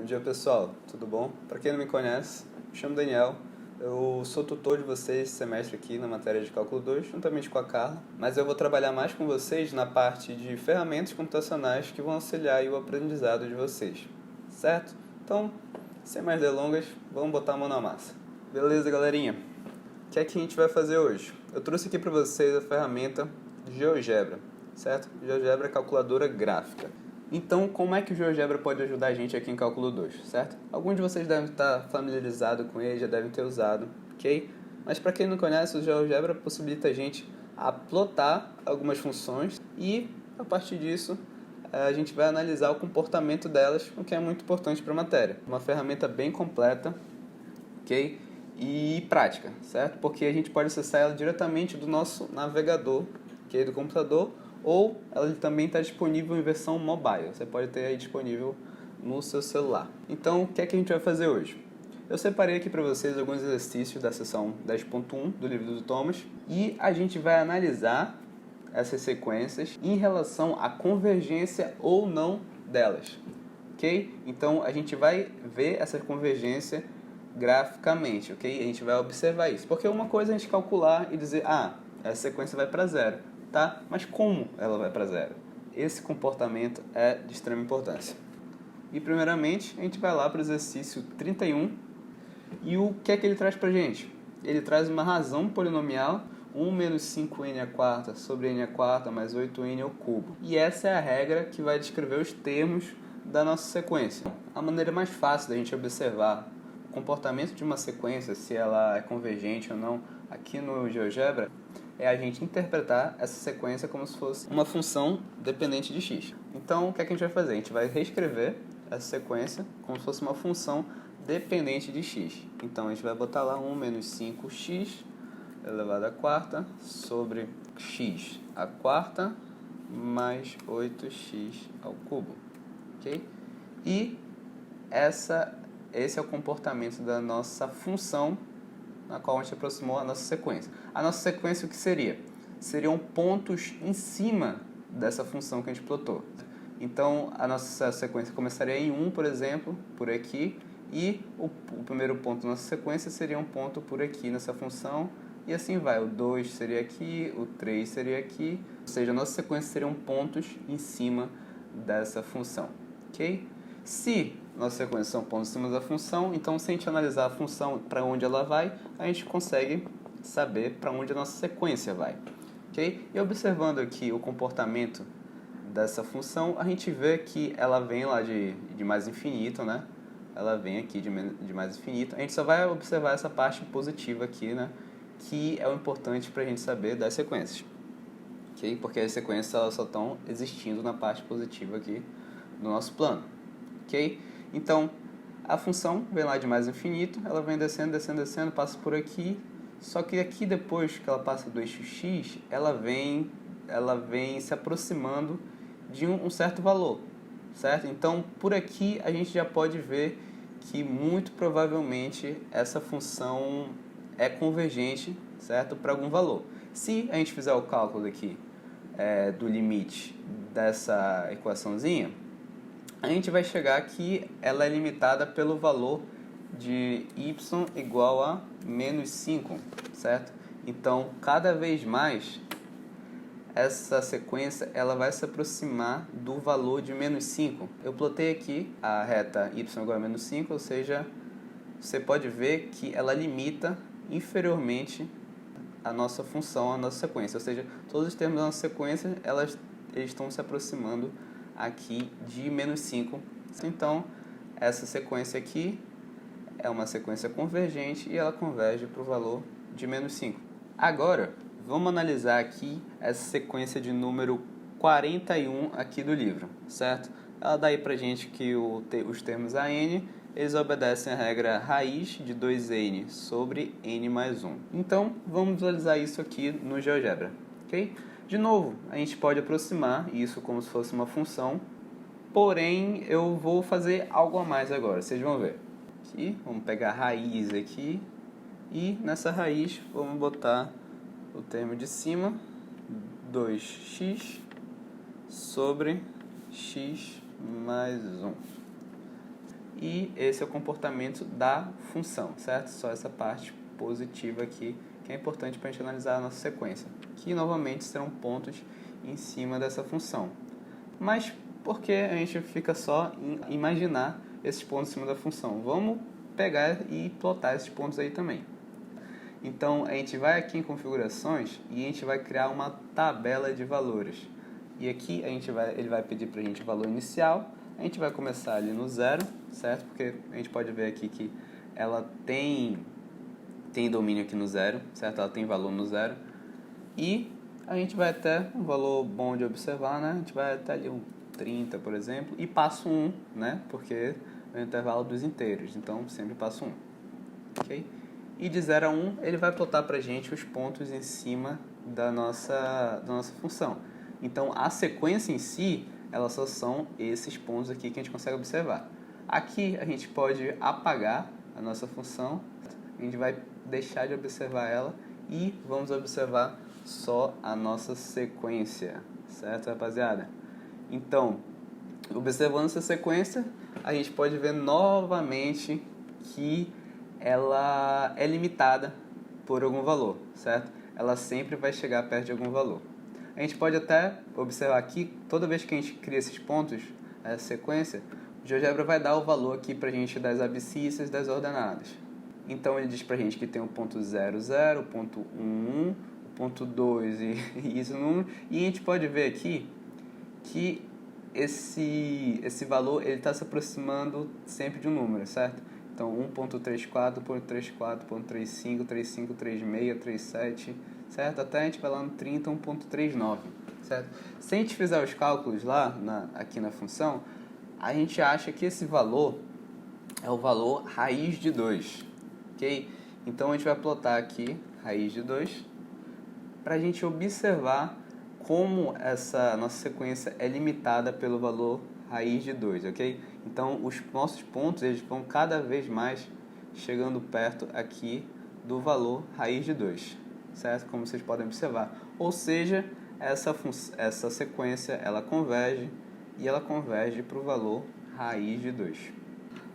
Bom dia, pessoal, tudo bom? Para quem não me conhece, me chamo Daniel, eu sou tutor de vocês esse semestre aqui na matéria de Cálculo 2, juntamente com a Carla, mas eu vou trabalhar mais com vocês na parte de ferramentas computacionais que vão auxiliar aí o aprendizado de vocês, certo? Então, sem mais delongas, vamos botar a mão na massa. Beleza, galerinha? O que é que a gente vai fazer hoje? Eu trouxe aqui para vocês a ferramenta GeoGebra, certo? GeoGebra é calculadora gráfica. Então, como é que o GeoGebra pode ajudar a gente aqui em Cálculo 2, certo? Alguns de vocês devem estar familiarizados com ele, já devem ter usado, ok? Mas para quem não conhece, o GeoGebra possibilita a gente a plotar algumas funções e, a partir disso, a gente vai analisar o comportamento delas, o que é muito importante para a matéria. Uma ferramenta bem completa, ok? E prática, certo? Porque a gente pode acessar ela diretamente do nosso navegador, ok? Do computador, ou ela também está disponível em versão mobile. Você pode ter aí disponível no seu celular. Então, o que é que a gente vai fazer hoje? Eu separei aqui para vocês alguns exercícios da seção 10.1 do livro do Thomas e a gente vai analisar essas sequências em relação à convergência ou não delas, ok? Então, a gente vai ver essa convergência graficamente, ok? A gente vai observar isso. Porque uma coisa é a gente calcular e dizer, essa sequência vai para zero, tá? Mas como ela vai para zero? Esse comportamento é de extrema importância. E primeiramente, a gente vai lá para o exercício 31 e o que é que ele traz para a gente? Ele traz uma razão polinomial 1 menos 5n à quarta sobre n à quarta mais 8n ao cubo. E essa é a regra que vai descrever os termos da nossa sequência. A maneira mais fácil da gente observar o comportamento de uma sequência, se ela é convergente ou não, aqui no GeoGebra, é a gente interpretar essa sequência como se fosse uma função dependente de x. Então, o que é que a gente vai fazer? A gente vai reescrever essa sequência como se fosse uma função dependente de x. Então, a gente vai botar lá 1 menos 5x elevado à quarta sobre x à quarta mais 8x ao cubo. Ok? E esse é o comportamento da nossa função na qual a gente aproximou a nossa sequência. A nossa sequência o que seria? Seriam pontos em cima dessa função que a gente plotou. Então, a nossa sequência começaria em 1, por exemplo, por aqui, e o primeiro ponto da nossa sequência seria um ponto por aqui nessa função, e assim vai. O 2 seria aqui, o 3 seria aqui, ou seja, a nossa sequência seriam pontos em cima dessa função, ok? Se nossa sequência são pontos em cima da função, então se a gente analisar a função para onde ela vai, a gente consegue saber para onde a nossa sequência vai, ok? E observando aqui o comportamento dessa função, a gente vê que ela vem lá de mais infinito, né? Ela vem aqui de mais infinito. A gente só vai observar essa parte positiva aqui, né? Que é o importante para a gente saber das sequências, ok? Porque as sequências elas só estão existindo na parte positiva aqui do nosso plano, ok? Então, a função vem lá de mais infinito, ela vem descendo, descendo, descendo, passa por aqui, só que aqui depois que ela passa do eixo x, ela vem se aproximando de um certo valor, certo? Então, por aqui a gente já pode ver que muito provavelmente essa função é convergente, certo? Para algum valor. Se a gente fizer o cálculo aqui do limite dessa equaçãozinha, a gente vai chegar que ela é limitada pelo valor de y igual a menos 5, certo? Então, cada vez mais, essa sequência ela vai se aproximar do valor de menos 5. Eu plotei aqui a reta y igual a menos 5, ou seja, você pode ver que ela limita inferiormente a nossa função, a nossa sequência. Ou seja, todos os termos da nossa sequência, eles estão se aproximando aqui de menos 5. Então, essa sequência aqui é uma sequência convergente e ela converge para o valor de menos 5. Agora, vamos analisar aqui essa sequência de número 41 aqui do livro, certo? Ela dá aí pra gente que os termos AN, eles obedecem a regra raiz de 2n sobre n mais 1. Então, vamos visualizar isso aqui no GeoGebra, ok? De novo, a gente pode aproximar isso como se fosse uma função, porém, eu vou fazer algo a mais agora, vocês vão ver. Aqui, vamos pegar a raiz aqui, e nessa raiz vamos botar o termo de cima, 2x sobre x mais 1. e esse é o comportamento da função, certo? Só essa parte positiva aqui que é importante para a gente analisar a nossa sequência, que novamente serão pontos em cima dessa função. Mas por que a gente fica só em imaginar esses pontos em cima da função? Vamos pegar e plotar esses pontos aí também. Então, a gente vai aqui em configurações e a gente vai criar uma tabela de valores. E aqui ele vai pedir para a gente o valor inicial. A gente vai começar ali no 0, certo? Porque a gente pode ver aqui que ela tem domínio aqui no 0, certo? Ela tem valor no 0. E a gente vai até um valor bom de observar, né? A gente vai até ali um 30, por exemplo, e passo 1, né? Porque é o intervalo dos inteiros, então sempre passo 1. Ok? E de 0 a 1, ele vai plotar para a gente os pontos em cima da nossa função. Então, a sequência em si, elas só são esses pontos aqui que a gente consegue observar. Aqui, a gente pode apagar a nossa função, a gente vai deixar de observar ela e vamos observar só a nossa sequência, certo, rapaziada? Então, observando essa sequência, a gente pode ver novamente que ela é limitada por algum valor, certo? Ela sempre vai chegar perto de algum valor. A gente pode até observar aqui, toda vez que a gente cria esses pontos, essa sequência, o GeoGebra vai dar o valor aqui pra gente das abscissas das ordenadas. Então ele diz pra gente que tem o ponto 00, o ponto 11, o ponto 2 e isso número. E a gente pode ver aqui que esse valor ele está se aproximando sempre de um número, certo? Então 1.34, 1.34, 1.35, 35, 36, 37, certo? Até a gente vai lá no 30, 1.39, certo? Se a gente fizer os cálculos lá aqui na função, a gente acha que esse valor é o valor raiz de 2, ok? Então a gente vai plotar aqui raiz de 2 para a gente observar como essa nossa sequência é limitada pelo valor raiz de 2, ok? Então, os nossos pontos eles vão cada vez mais chegando perto aqui do valor raiz de 2, certo? Como vocês podem observar. Ou seja, essa sequência ela converge e ela converge para o valor raiz de 2.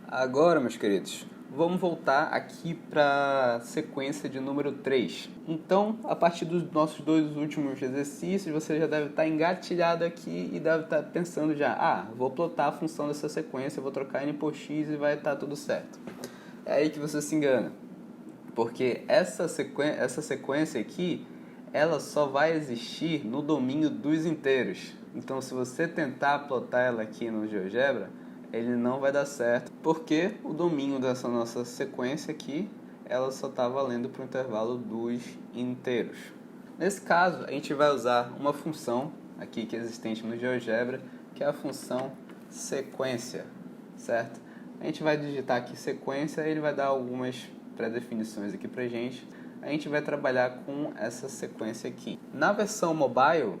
Agora, meus queridos, vamos voltar aqui para a sequência de número 3. Então, a partir dos nossos dois últimos exercícios, você já deve estar engatilhado aqui e deve estar pensando já, vou plotar a função dessa sequência, vou trocar n por x e vai estar tudo certo. É aí que você se engana, porque essa sequência aqui, ela só vai existir no domínio dos inteiros. Então, se você tentar plotar ela aqui no GeoGebra, ele não vai dar certo, porque o domínio dessa nossa sequência aqui, ela só está valendo para o intervalo dos inteiros. Nesse caso, a gente vai usar uma função aqui que é existente no GeoGebra, que é a função sequência, certo? A gente vai digitar aqui sequência e ele vai dar algumas pré-definições aqui pra gente. A gente vai trabalhar com essa sequência aqui. Na versão mobile,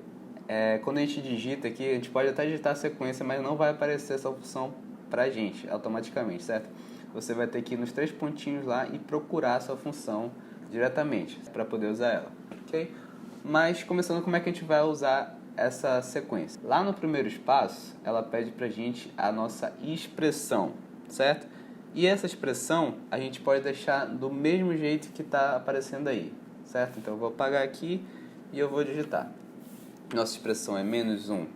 quando a gente digita aqui, a gente pode até digitar a sequência, mas não vai aparecer essa opção pra gente automaticamente, certo? Você vai ter que ir nos 3 pontinhos lá e procurar a sua função diretamente para poder usar ela, ok? Mas começando, como é que a gente vai usar essa sequência? Lá no primeiro espaço, ela pede pra gente a nossa expressão, certo? E essa expressão a gente pode deixar do mesmo jeito que está aparecendo aí, certo? Então eu vou apagar aqui e eu vou digitar. Nossa expressão é menos 1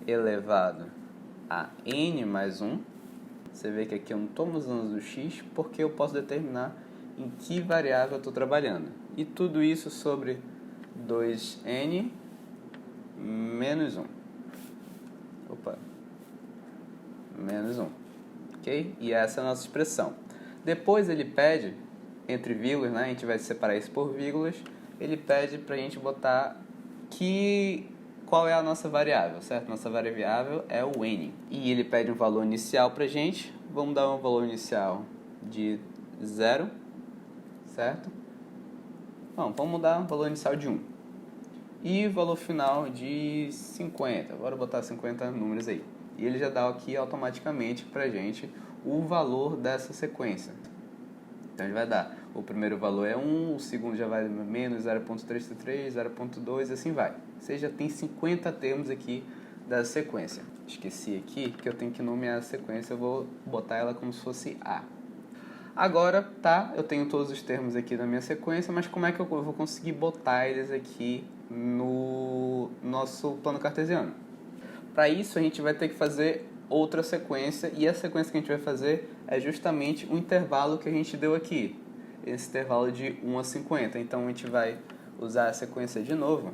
elevado a n mais 1. Você vê que aqui eu não estou usando o x porque eu posso determinar em que variável eu estou trabalhando. E tudo isso sobre 2n menos 1. Menos 1. Ok? E essa é a nossa expressão. Depois ele pede, entre vírgulas, né? A gente vai separar isso por vírgulas. Ele pede para a gente botar qual é a nossa variável, certo? Nossa variável é o n. E ele pede um valor inicial pra gente. Vamos dar um valor inicial de 0, certo? Não, vamos dar um valor inicial de 1. E valor final de 50. Bora botar 50 números aí. E ele já dá aqui automaticamente pra gente o valor dessa sequência. Então ele vai dar, o primeiro valor é 1, o segundo já vai menos 0.33, 0.2 e assim vai. Você já tem 50 termos aqui da sequência. esqueci aqui, que eu tenho que nomear a sequência, eu vou botar ela como se fosse A. Agora, tá, eu tenho todos os termos aqui na minha sequência, mas como é que eu vou conseguir botar eles aqui no nosso plano cartesiano? Para isso, a gente vai ter que fazer outra sequência, e a sequência que a gente vai fazer é justamente o intervalo que a gente deu aqui, esse intervalo de 1 a 50. Então, a gente vai usar a sequência de novo,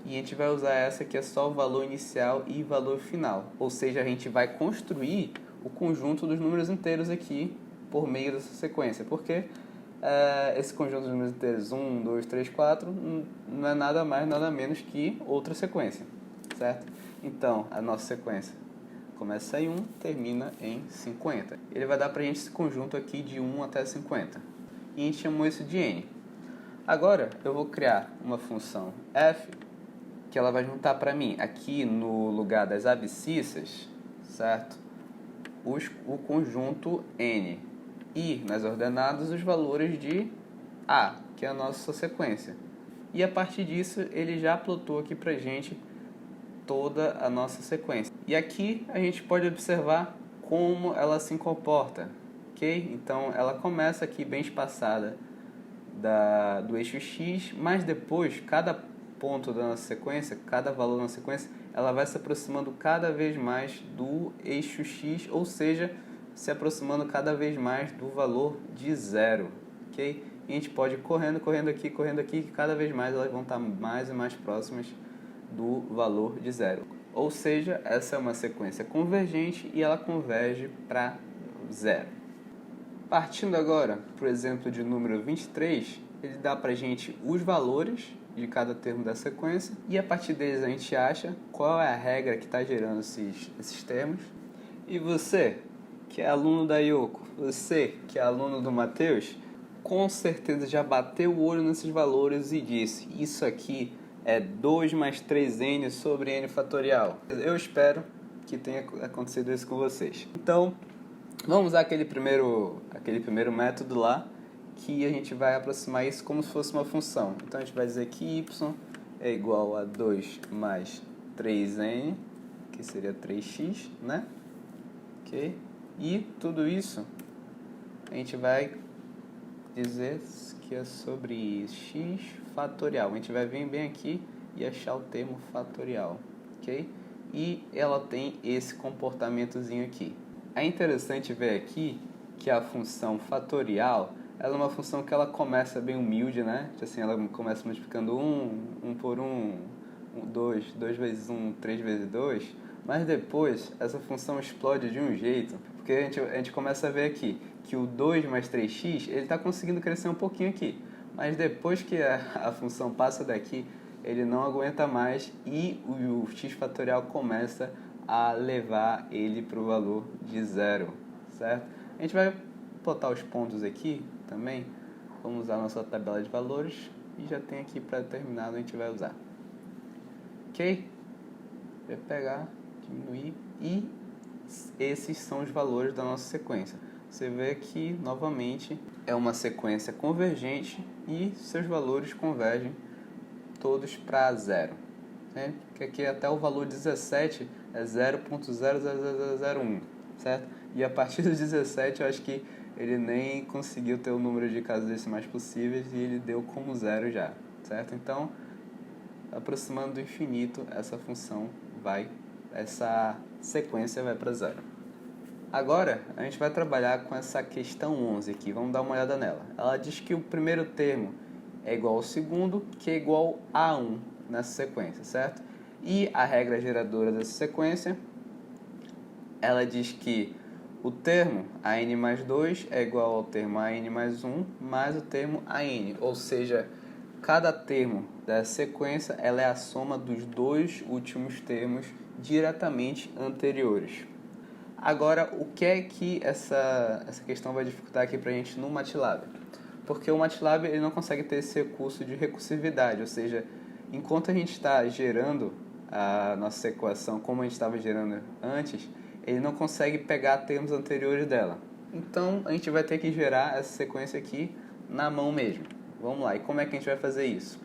e a gente vai usar essa que é só o valor inicial e valor final. Ou seja, a gente vai construir o conjunto dos números inteiros aqui por meio dessa sequência. Porque esse conjunto de números inteiros 1, 2, 3, 4 não é nada mais, nada menos que outra sequência, certo? Então, a nossa sequência começa em 1, termina em 50. Ele vai dar pra gente esse conjunto aqui de 1 até 50. E a gente chamou isso de n. Agora, eu vou criar uma função f, que ela vai juntar para mim, aqui no lugar das abscissas, certo? O conjunto n. E, nas ordenadas, os valores de a, que é a nossa sequência. E a partir disso, ele já plotou aqui pra gente toda a nossa sequência. E aqui a gente pode observar como ela se comporta, ok? Então, ela começa aqui bem espaçada do eixo x, mas depois, cada ponto da nossa sequência, cada valor da nossa sequência, ela vai se aproximando cada vez mais do eixo x, ou seja, se aproximando cada vez mais do valor de zero, ok? E a gente pode ir correndo aqui, que cada vez mais elas vão estar mais e mais próximas do valor de zero. Ou seja, essa é uma sequência convergente e ela converge para zero. Partindo agora para o exemplo de número 23, ele dá para a gente os valores de cada termo da sequência e a partir deles a gente acha qual é a regra que está gerando esses termos. E você, que é aluno da Yoko, você que é aluno do Matheus, com certeza já bateu o olho nesses valores e disse: isso aqui é 2 mais 3n sobre n fatorial. Eu espero que tenha acontecido isso com vocês. Então, vamos usar aquele primeiro método lá, que a gente vai aproximar isso como se fosse uma função. Então, a gente vai dizer que y é igual a 2 mais 3n, que seria 3x, né? Ok? E tudo isso a gente vai dizer que é sobre x fatorial. A gente vai vir bem aqui e achar o termo fatorial, ok? E ela tem esse comportamentozinho aqui. É interessante ver aqui que a função fatorial, ela é uma função que ela começa bem humilde, né? Assim, ela começa multiplicando 1 por 1, 2 vezes 1, 3 vezes 2, mas depois essa função explode de um jeito, porque a gente começa a ver aqui que o 2 mais 3x, ele está conseguindo crescer um pouquinho aqui, mas depois que a função passa daqui, ele não aguenta mais e o x fatorial começa a levar ele para o valor de zero, certo? A gente vai botar os pontos aqui também, vamos usar a nossa tabela de valores e já tem aqui pré-determinado, a gente vai usar. Ok? Vai pegar, diminuir e esses são os valores da nossa sequência. Você vê que, novamente, é uma sequência convergente e seus valores convergem todos para zero. Né? Que aqui até o valor 17 é 0.00001, certo? E a partir do 17 eu acho que ele nem conseguiu ter o número de casas decimais possíveis e ele deu como zero já, certo? Então, aproximando do infinito, essa sequência vai para zero. Agora, a gente vai trabalhar com essa questão 11 aqui, vamos dar uma olhada nela. Ela diz que o primeiro termo é igual ao segundo, que é igual a 1 nessa sequência, certo? E a regra geradora dessa sequência, ela diz que o termo AN mais 2 é igual ao termo AN mais 1 mais o termo AN, ou seja, cada termo dessa sequência ela é a soma dos dois últimos termos diretamente anteriores. Agora, o que é que essa questão vai dificultar aqui para a gente no MATLAB? Porque o MATLAB ele não consegue ter esse recurso de recursividade, ou seja, enquanto a gente está gerando a nossa equação como a gente estava gerando antes, ele não consegue pegar termos anteriores dela. Então, a gente vai ter que gerar essa sequência aqui na mão mesmo. Vamos lá, e como é que a gente vai fazer isso?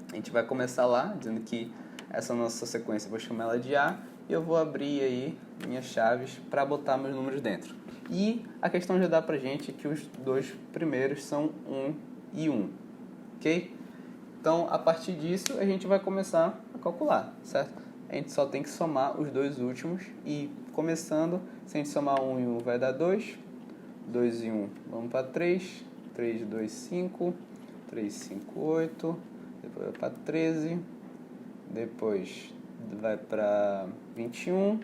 A gente vai começar lá, dizendo que essa nossa sequência, eu vou chamar ela de A, e eu vou abrir aí minhas chaves para botar meus números dentro. E a questão já dá pra gente que os dois primeiros são 1 e 1, ok? Então, a partir disso, a gente vai começar a calcular, certo? A gente só tem que somar os dois últimos e começando, se a gente somar 1 e 1 vai dar 2, 2 e 1 vamos para 3, 3, 2, 5, 3, 5, 8, depois vai para 13, depois vai para 21,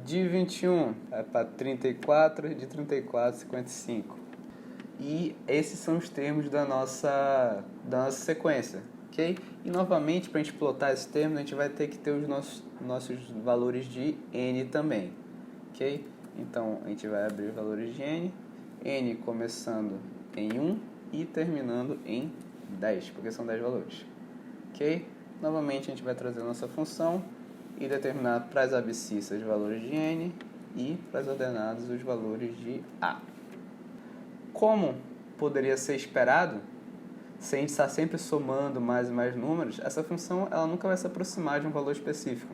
de 21 vai para 34, de 34, 55. E esses são os termos da nossa sequência, ok? E novamente, para a gente plotar esses termos, a gente vai ter que ter os nossos valores de n também, ok? Então, a gente vai abrir os valores de n começando em 1 e terminando em 10, porque são 10 valores, ok? Novamente, a gente vai trazer a nossa função e determinar para as abscissas os valores de n e para as ordenadas os valores de a. Como poderia ser esperado, se a gente está sempre somando mais e mais números, essa função ela nunca vai se aproximar de um valor específico.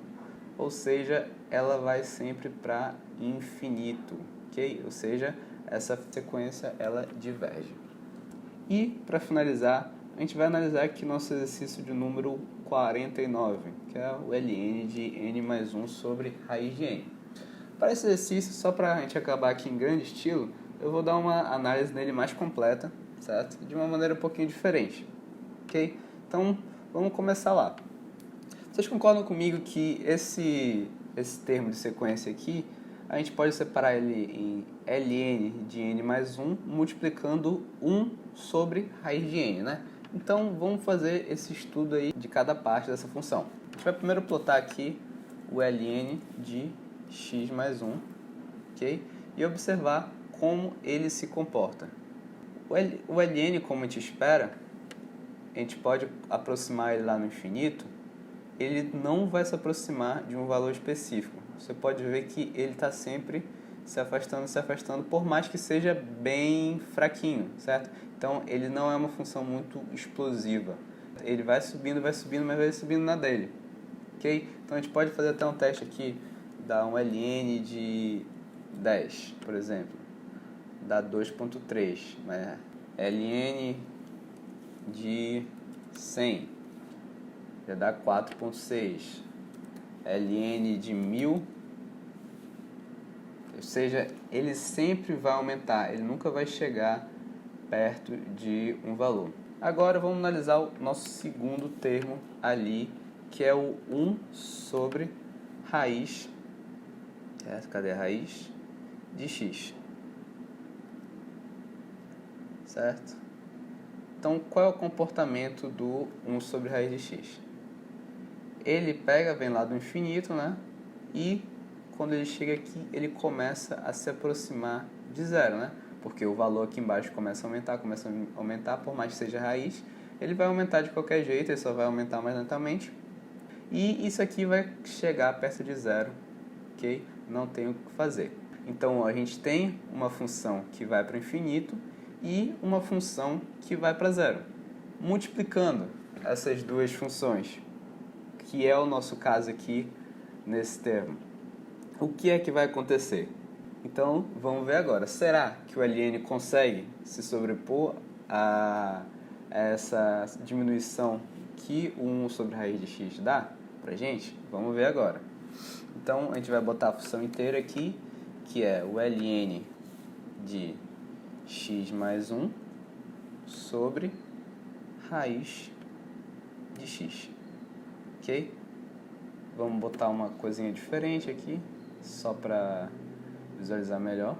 Ou seja, ela vai sempre para infinito, ok? Ou seja, essa sequência ela diverge. E, para finalizar, a gente vai analisar aqui nosso exercício de número 49, que é o ln de n mais 1 sobre raiz de n. Para esse exercício, só para a gente acabar aqui em grande estilo, eu vou dar uma análise nele mais completa, certo? De uma maneira um pouquinho diferente, ok? Então, vamos começar lá. Vocês concordam comigo que esse termo de sequência aqui, a gente pode separar ele em ln de n mais 1, multiplicando 1 sobre raiz de n, né? Então, vamos fazer esse estudo aí de cada parte dessa função. A gente vai primeiro plotar aqui o ln de x mais 1, ok? E observar como ele se comporta. O ln, como a gente espera, a gente pode aproximar ele lá no infinito, ele não vai se aproximar de um valor específico. Você pode ver que ele está sempre se afastando, por mais que seja bem fraquinho, certo? Então, ele não é uma função muito explosiva. Ele vai subindo, mas vai subindo na dele, ok? Então, a gente pode fazer até um teste aqui, dar um ln de 10, por exemplo. Dá 2.3, mas ln de 100 já dá 4.6, ln de 1000, ou seja, ele sempre vai aumentar, ele nunca vai chegar perto de um valor. Agora vamos analisar o nosso segundo termo ali, que é o 1 sobre raiz, cadê a raiz? De x. Certo? Então, qual é o comportamento do 1 sobre raiz de x? Ele vem lá do infinito, né? E quando ele chega aqui, ele começa a se aproximar de zero, né? Porque o valor aqui embaixo começa a aumentar, por mais que seja raiz, ele vai aumentar de qualquer jeito, ele só vai aumentar mais lentamente. E isso aqui vai chegar perto de zero, ok? Não tem o que fazer. Então, a gente tem uma função que vai para o infinito e uma função que vai para zero. Multiplicando essas duas funções, que é o nosso caso aqui nesse termo, o que é que vai acontecer? Então, vamos ver agora. Será que o ln consegue se sobrepor a essa diminuição que o 1 sobre raiz de x dá pra gente? Vamos ver agora. Então, a gente vai botar a função inteira aqui, que é o ln de x mais 1 sobre raiz de x, ok? Vamos botar uma coisinha diferente aqui, só para visualizar melhor.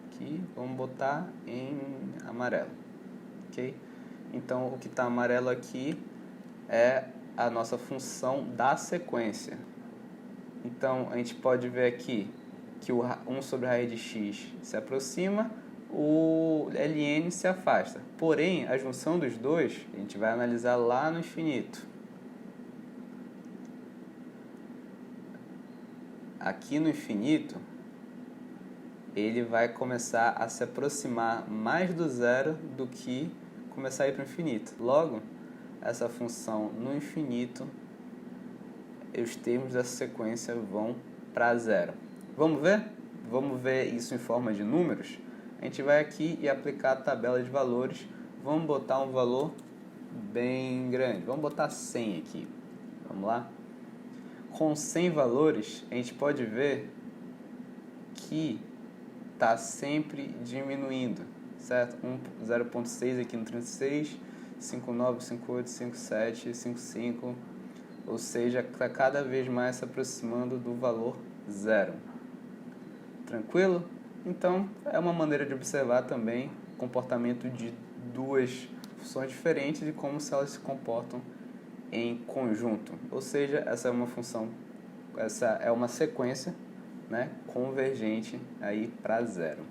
Aqui, vamos botar em amarelo, ok? Então, o que está amarelo aqui é a nossa função da sequência. Então, a gente pode ver aqui que o 1 sobre raiz de x se aproxima, o ln se afasta. Porém, a junção dos dois, a gente vai analisar lá no infinito. Aqui no infinito, ele vai começar a se aproximar mais do zero do que começar a ir para o infinito. Logo, essa função no infinito, os termos dessa sequência vão para zero. Vamos ver? Vamos ver isso em forma de números? A gente vai aqui e aplicar a tabela de valores. Vamos botar um valor bem grande. Vamos botar 100 aqui. Vamos lá? Com 100 valores, a gente pode ver que está sempre diminuindo, certo? 0,6 aqui no 36, 5,9, 5,8, 5,7, 5,5, ou seja, está cada vez mais se aproximando do valor zero. Tranquilo? Então, é uma maneira de observar também o comportamento de duas funções diferentes e como elas se comportam em conjunto. Ou seja, essa é uma sequência, né, convergente aí para zero.